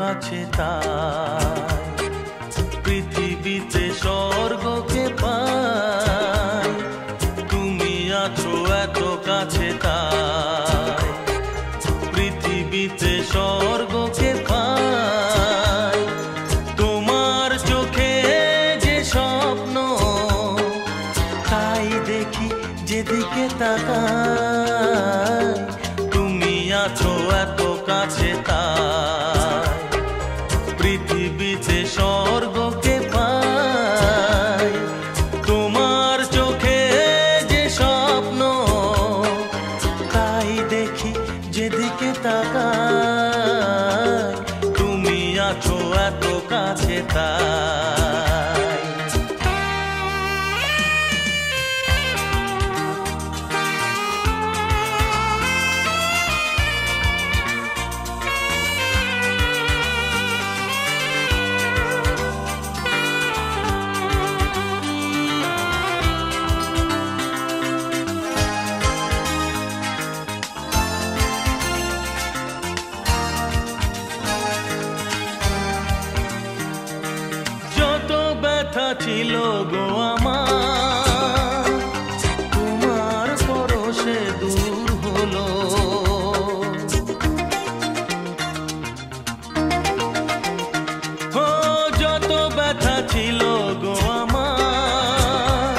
কাছে তাই পৃথিবীতে স্বর্গকে পাই, তুমি আছো এত কাছে তাই পৃথিবীতে স্বর্গকে পাই। তোমার চোখে যে স্বপ্ন তাই দেখি যেদিকে তাকাই, তুমি আছো এত কাছে তাই পৃথিবীতে স্বর্গকে পাই। তোমার চোখে যে স্বপ্ন তাই দেখি যেদিকে তাকাই, তুমি আছো এত কাছে তাই। ছিল গো আমার তোমার পরশে দূর হলো, ও যত ব্যথা ছিল গো আমার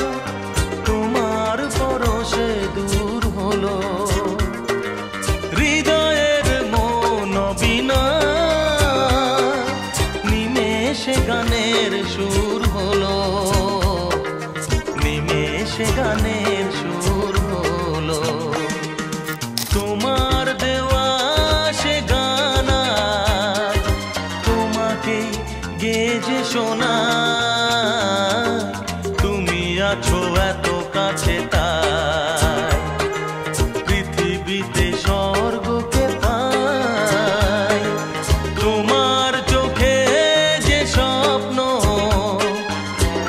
তোমার পরশে দূর হলো। হৃদয়ের মন বিনা নিমেষে গানের সুর হলো, নিমেষে গানের সুর হলো। তোমার দেওয়া সে গানা তোমাকে গেজে শোনা, তুমি আছো এত কাছে তাই পৃথিবীতে স্বর্গকে পাই। তোমার চোখে যে স্বপ্ন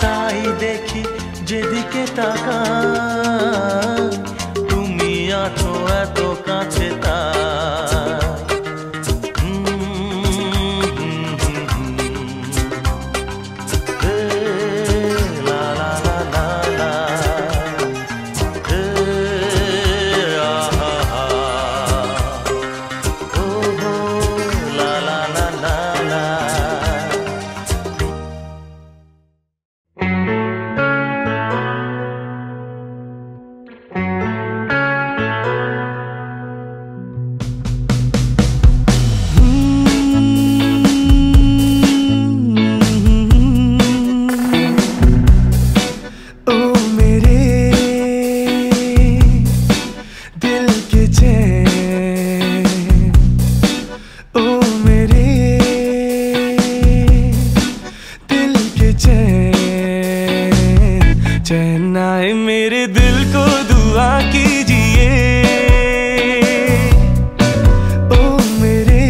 তাই দেখি যেদিকে তাকাই, তুমি আছো এত কাছে তাই। লা লা লা লা লা, আহা হা, ও লা লা লা লা লা। चैन आए मेरे दिल को दुआ कीजिए, ओ मेरे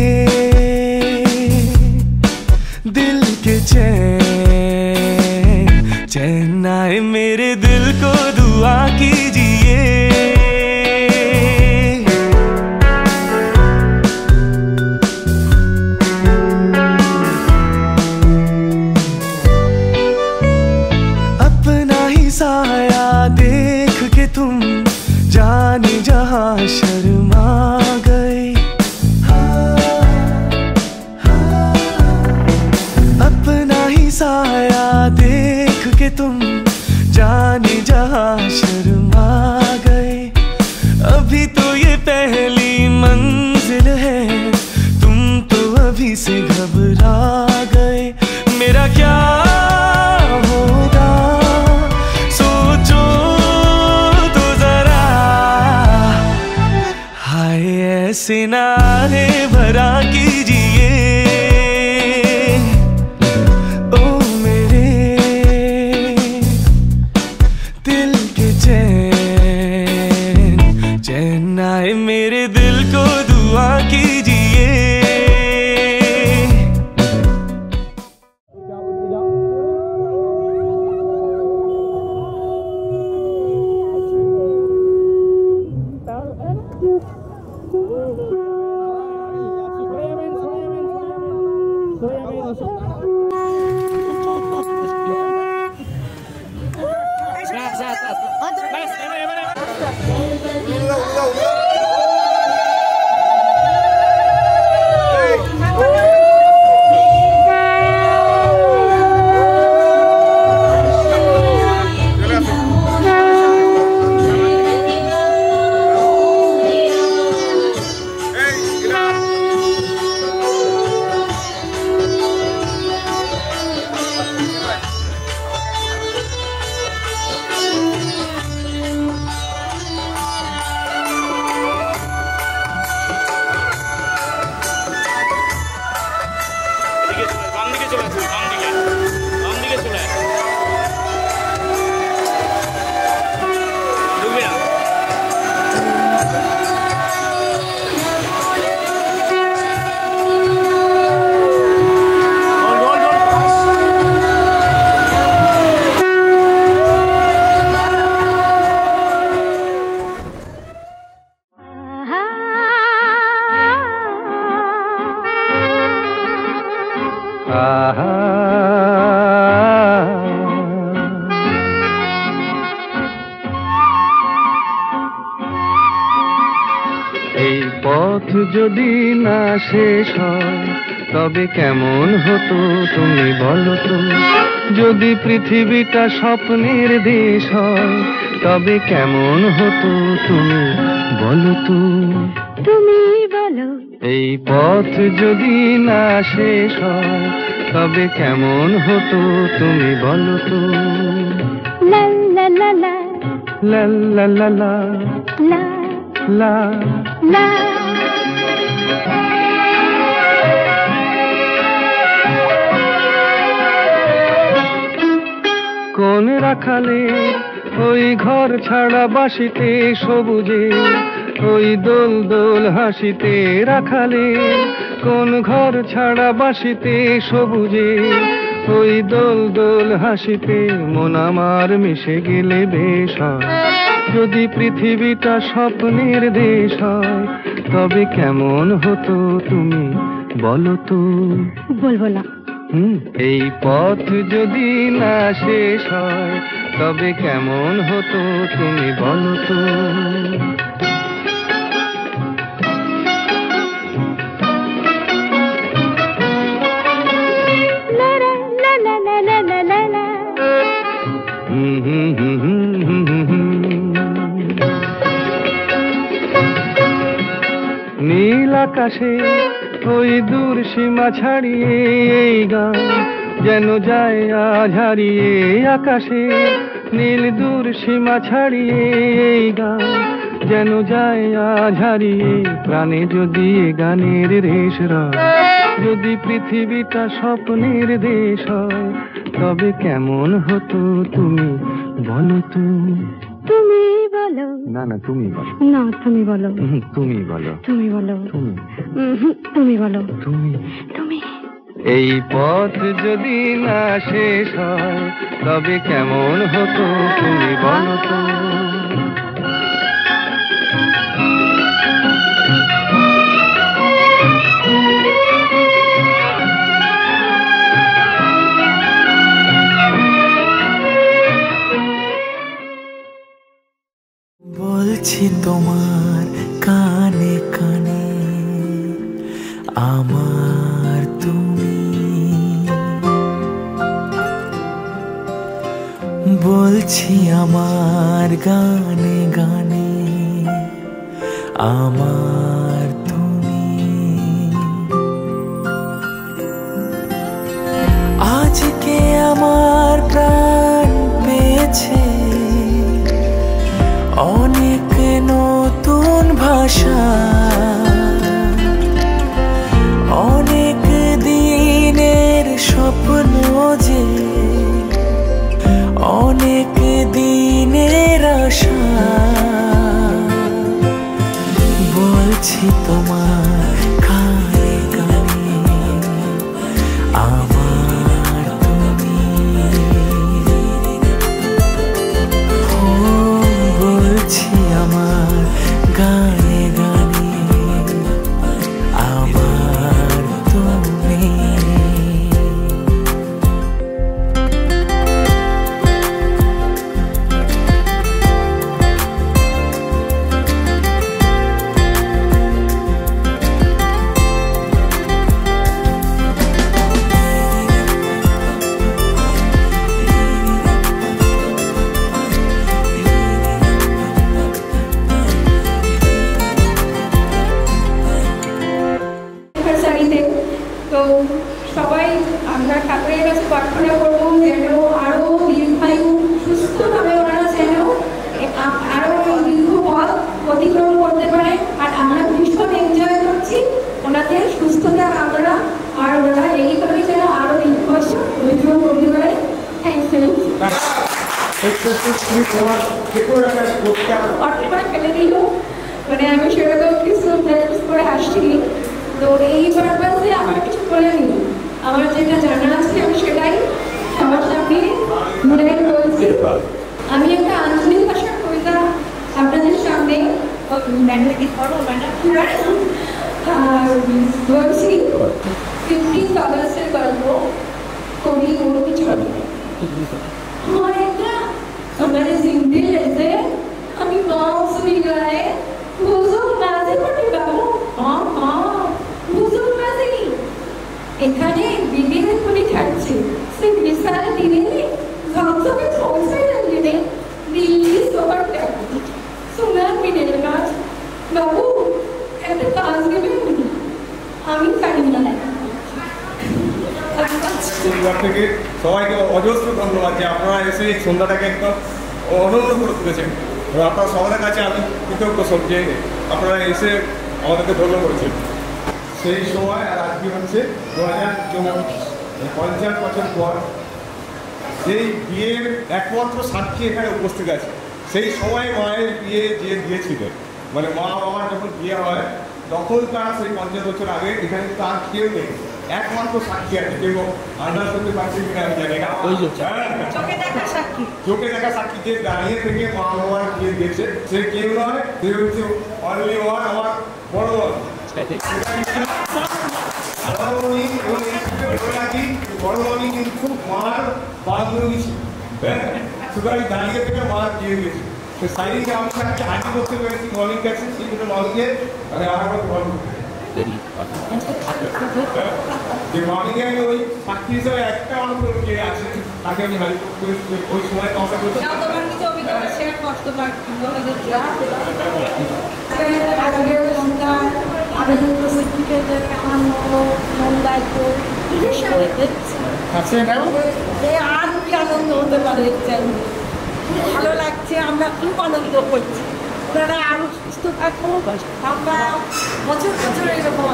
दिल के चैन, चैन आए मेरे दिल को दुआ कीजिए। साया देख के तुम जाने जहां शर्मा गए, अपना ही साया देख के तुम जाने जहां शर्मा गए। अभी तो ये पहली मंजिल है, तुम तो अभी से घबरा गए। मेरा क्या होगा ऐसे नारे भरा कीजिए, ओ मेरे दिल के चैन, चैन आए मेरे दिल को दुआ कीजिए। এই পথ যদি না শেষ হয় তবে কেমন হতো তুমি বলো তো? যদি পৃথিবীটা স্বপ্নের দেশ হয় তবে কেমন হতো তুমি বলো তো? তুমি বলো। এই পথ যদি না শেষ হয় তবে কেমন হতো তুমি বলো তো? লা লা লা লা লা লা লা লা লা লা লা। কোন রাখালে ওই ঘর ছাড়া বাসিতে সবুজে ওই দোল দোল হাসিতে রাখালে কোন ঘর ছাড়া বাসিতে সবুজে ওই দোল দোল হাসিতে মন আমার মিশে গেলে বেশ হয়। যদি পৃথিবীটা স্বপ্নের দেশ হয় তবে কেমন হতো তুমি বলো তো? বলবো না। এই পথ যদি না শেষ হয় তবে কেমন হতো তুমি বলো তো? লা লা লা লা লা লা লা লা। নীল আকাশে ওই দূর সীমা ছাড়িয়ে এই গান যেন যায় আজ হারিয়ে। আকাশে নীল দূর সীমা ছাড়িয়ে এই গান যেন যায় আজ হারিয়ে। প্রাণে যদি এ গানের রেশ রয়, যদি পৃথিবীটা স্বপ্নের দেশ হয় তবে কেমন হতো তুমি বলো তো? তুমি বলো। না না তুমি বলো। না তুমি বলো। তুমি বলো। তুমি বলো। তুমি তুমি বলো। তুমি তুমি। এই পথ যদি না শেষ হয় তবে কেমন হতো তুমি বলো তো? বলছি তোমার কানে কানে আমার তুমি, বলছি আমার গানে গানে আমার তুমি। আজকে আমার প্রাণ পেয়েছে অনেক নতুন ভাষা, অনেক দিনের স্বপ্ন যে অনেক দিনের আশা। বলছি তোমার কানে কানে আমার তুমি, বলছি আমার গানে গানে আমার তুমি। সবাই আমরা ঠাকুরের কাছে প্রার্থনা করবো যেন আরো দীর্ঘায়ু সুস্থভাবে ওনারা যেন আরো দীর্ঘ পথ অতিক্রম করতে পারে। আর আমরা ভীষণ এনজয় করছি ওনাদের সুস্থতা কামনা, আর ওনারা এইভাবে যেন আরো দীর্ঘ বছর অতিক্রম করতে পারে। Thank you. অটোটা ফেলে দিল, মানে আমি সেরকম কিছু প্র্যাকটিস করে আসছি, তো এই পারপাসে আমার কিছু বলে নি, আমার যেটা জানা আছে আমি সেটাই সবার সামনে মনে বলছি। আমি একটা আঞ্চলিক ভাষার কবিতা আপনাদের সামনে বলছি। 15 আগস্টের গল্প, কবি গুরু চলে। हमारे जिंदगी जैसे हमें गाँव सुनी गए बुजुर्ग नाचे पटे बाबू। हाँ हाँ बुजुर्ग नाचे नहीं এখানে বিবিধ করে থাকছে সে বিশাল দিনে ঝকঝকে পৌঁছে দিনে দিল্লি সবার সোনার মিনের কাজ বাবু একটা কাজ দেবেন আমি জানি না। থেকে সবাইকে অজস্র ধন্যবাদ যে আপনারা এসে এই সন্ধ্যাটাকে একদম অনন্য করে তুলেছেন। আপনারা সবার কাছে আমি কৃতজ্ঞ সব যে আপনারা এসে আমাদেরকে ধন্য করেছেন। সেই সময় আর আজকে হচ্ছে 2050 বছর পর সেই বিয়ের একমাত্র সাক্ষী এখানে উপস্থিত আছে। সেই সময় মায়ের বিয়ে যে দিয়েছিলেন, মানে মা বাবার যখন বিয়ে হয় তখন তারা সেই 50 বছর আগে এখানে তার কেউ নেই, একমাত্র সাক্ষী আছে। কেউ আন্দাজ করতে পারছি কিনা আমি জানি না, চোখে দেখা সাক্ষী যে দাঁড়িয়ে থেকে মা বাবার বিয়ে দিয়েছে সে কেউ নয়, সে হচ্ছে অনলি ওয়ান আমার বড় বড়মণি কিন্তু মার বান্ধবী ছিল। সুতরাং দাঁড়িয়ে থেকে মার বিয়ে দিয়েছে। তো সাইডে আমি তাকে হাজির করতে পেরেছি মলির কাছে, সেই জন্য মলিকে আমি আবার বলব যে মলিকে আমি ওই সাক্ষী হিসেবে একটা মানুষ যে আছে তাকে আমি হাজির করতে ওই সময় কথা বলছি। আর কি আনন্দ হতে পারে, ভালো লাগছে, আমরা খুব আনন্দ করছি। আপনারা আরো সুস্থ থাকবো, আমরা বছর বছর এরকম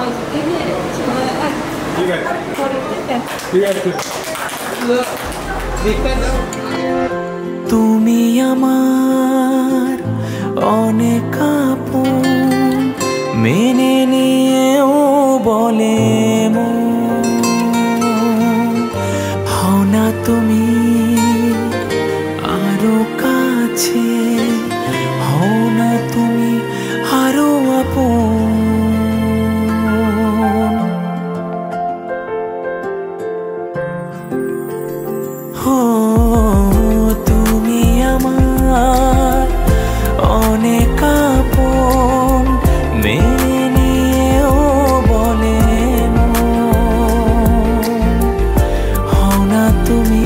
তুমি আমার অনেক আপন, মেনে নিয়েও বলে হও না তুমি আরো কাছে, হও না তুমি আরো আপন। তুমি আমার অনেক আপন, মেনে নিয়েও বলে হও না তুমি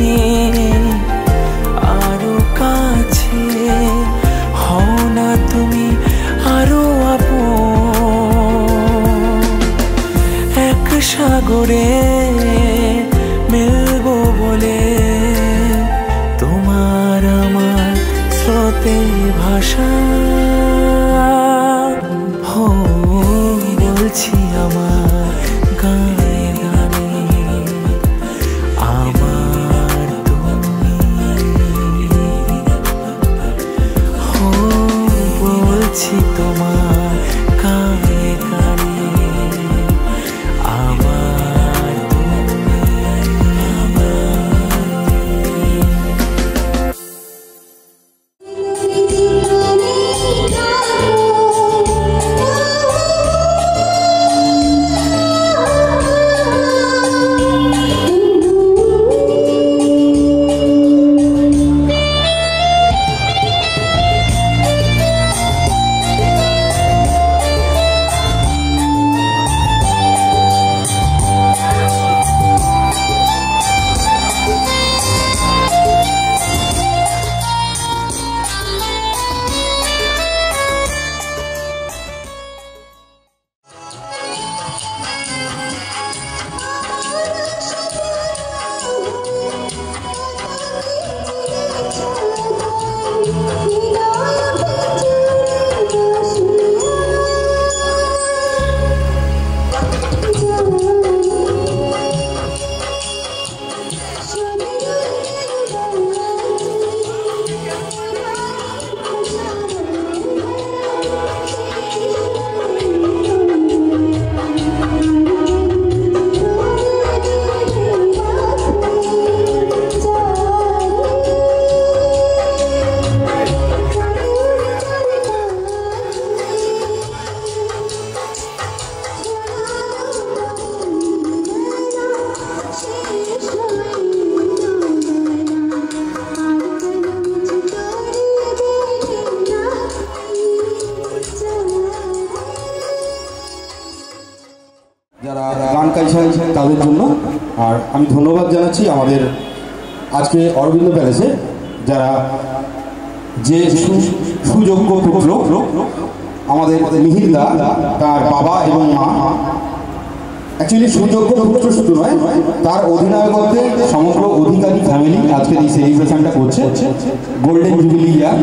আরো কাছে, হও না তুমি আরো আপন। এক সাগরে মিলবো বলে তোমার আমার স্রোতে ভাষা হো বলছি আমার গানে গানে আমার তুমি হো বলছি তোমার গানে গানে আমার তুমি আমার গাইছেন তাদের জন্য। আর আমি ধন্যবাদ জানাচ্ছি আমাদের আজকে অরবিন্দ প্যালেসে যারা যে সুযোগ্য পুত্র আমাদের মিহির দা, তার বাবা এবং মা, অ্যাকচুয়ালি সুযোগ্য পুত্র শুধু নয়, তার অধিনায়কত্বে সমগ্র অধিকারী ফ্যামিলি আজকের এই সেলিব্রেশনটা করছে। গোল্ডেন জুবিলি ইয়ার,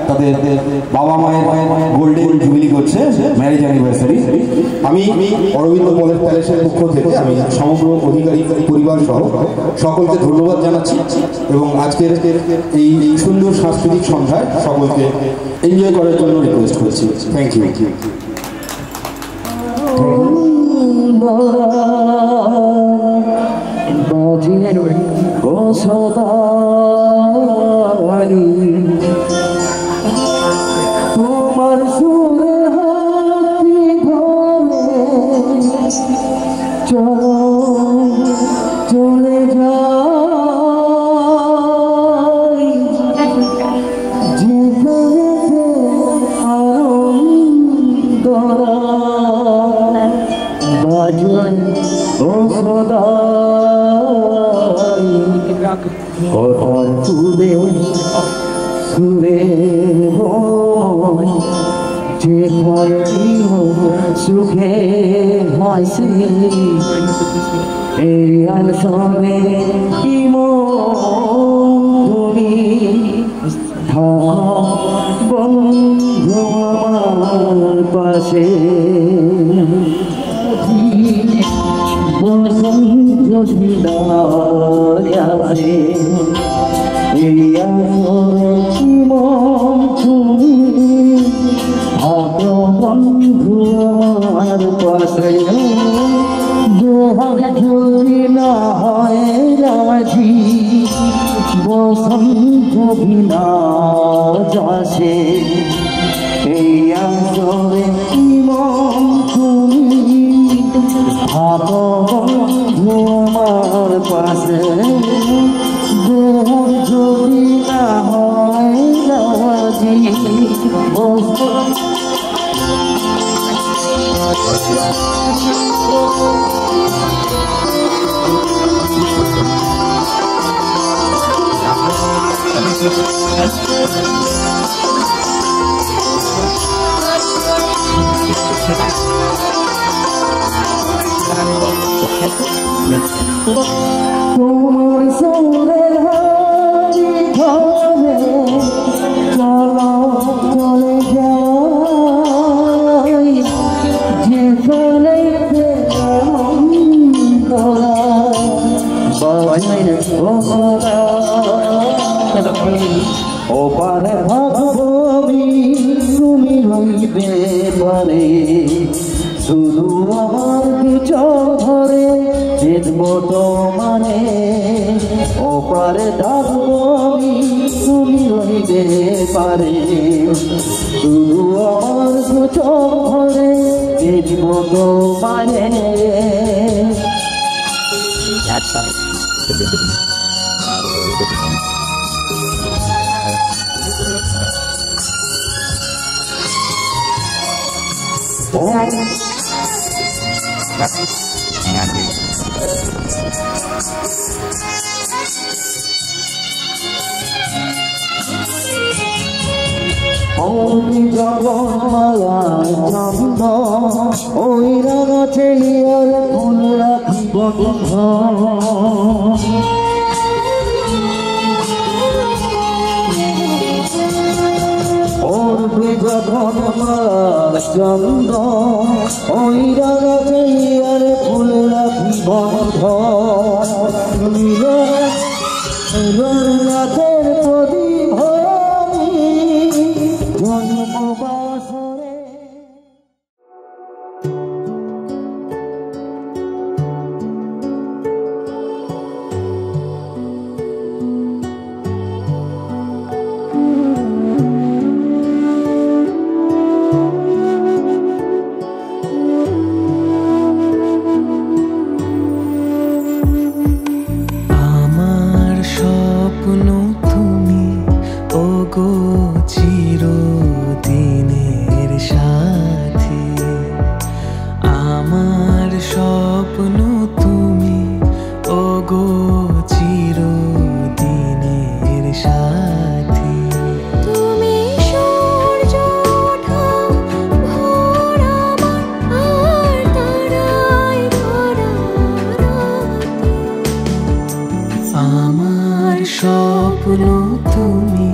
তাদের বাবা মায়ের গোল্ডেন জুবিলি করছে, ম্যারেজ অ্যানিভার্সারি। আমি অরবিন্দ প্যালেসের পক্ষ থেকে আমি সমগ্র অধিকারী পরিবার সহ সকলকে ধন্যবাদ জানাচ্ছি এবং আজকের এই সুন্দর সাংস্কৃতিক সন্ধ্যায় সকলকে এনজয় করার জন্য রিকোয়েস্ট করছি। Thank you. তোমার সুরে হাতি ধরে চলো চলে যাই যেখানে আনন্দরা বাজুন ও সদাই কথার তুলে সুরে যে ভয়টি সুখে হাসি এই আলসনে কি তুমি বন্ধু আমার পাশে বন্ধু আমার পাশে যদি না হয় রাজি বসন্ত বিনা যাসে এই আসরে মন তুমি ভাবো বন্ধু আমার পাশে যদি না হয় রাজি তোমার সুরের হাতি ধরে চলো চলে যাই যেখানে ও পারে ভাবি তুমি রইবে পারে শুধু আমার চোখ ধরে দেখবো তো মানে ও পারে ডাকবি তুমি রইবে পারে শুধু আমার চোখ ধরে দেখবো তো মানে চন্দ ওই রাগাছে আর ফুল রাখি বন্ধ ওর যখন চন্দ ওই রাগাছে আর ফুল রাখি বন্ধ রাতের প্রদীপ জন্মবাসরে আমার স্বপ্ন তুমি চিরদিনের সাথী। তুমি সূর্য ওঠা ভোর আমার আর তারায় ভরা রাতে। আমার স্বপ্ন তুমি